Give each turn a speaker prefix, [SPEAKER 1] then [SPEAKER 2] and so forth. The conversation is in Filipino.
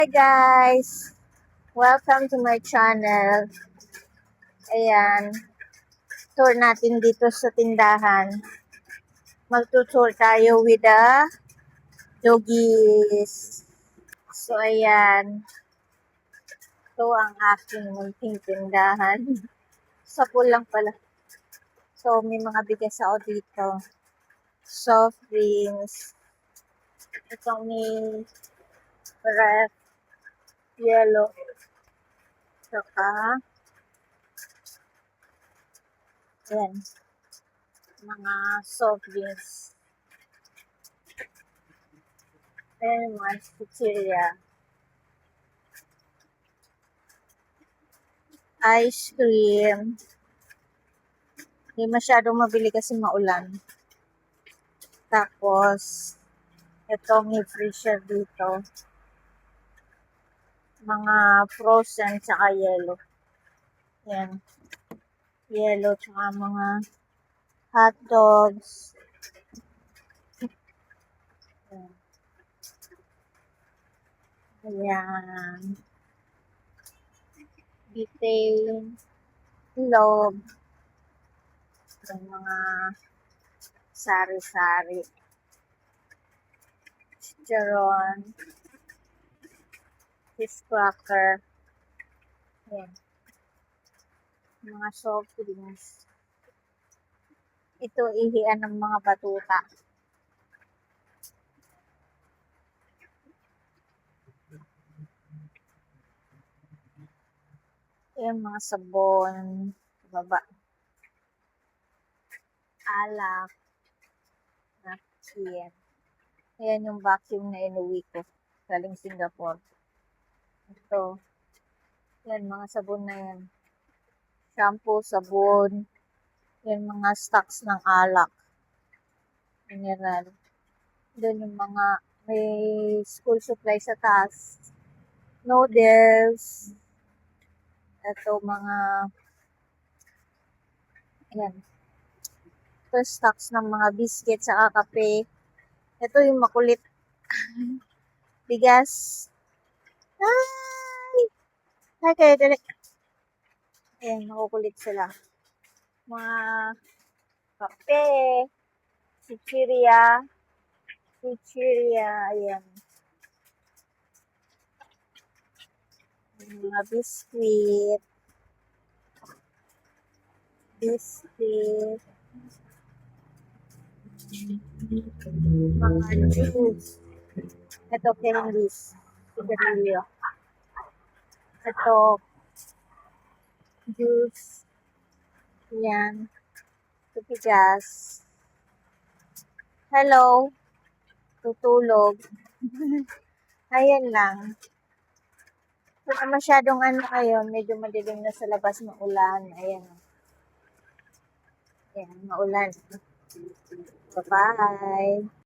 [SPEAKER 1] Hi guys! Welcome to my channel. Ayan, tour natin dito sa tindahan. Magtutour tayo with the doggies. So ayan, ito ang aking munting tindahan. Sa pool lang pala. So may mga bigas ako dito. Soft drinks. Itong may red, yellow. Saka, ayan, mga soft drinks. Ayan, mga pizzeria. Ice cream. Hindi masyadong mabili kasi maulan. Tapos, ito may freezer dito. Mga frozen tsaka yellow. Yan. Yellow tsaka mga hot dogs. Yan. Ayan. Detail. Log. Yung mga sari-sari. Chicharon. Fish cracker. Yan. Mga soft drinks. Ito ihian ng mga batuta. Ayan, mga sabon. Baba. Alak. Napkin. Ayan yung vacuum na inuwi ko. Galing Singapore. Ito. Yan, mga sabon na yan. Shampoo, sabon. Yan, mga stocks ng alak. Mineral. Doon yung mga may school supply sa taas. Noodles. Ito, mga yan. Ito, stocks ng mga biscuit sa kape. Ito yung makulit. Bigas. Hi! Hi kayo, dali. Ayan, makukulit sila. Mga kape. Chichiria. Ayan. Mga biscuit. Mga juice. Ito, candies. Sigarilyo. Ito, juice. Yan. Ito, bigas. Hello. Tutulog. Ayan lang. Wala masyadong ngayon. Medyo madilim na sa labas, maulan. Ayan. Ayan, maulan. Bye-bye.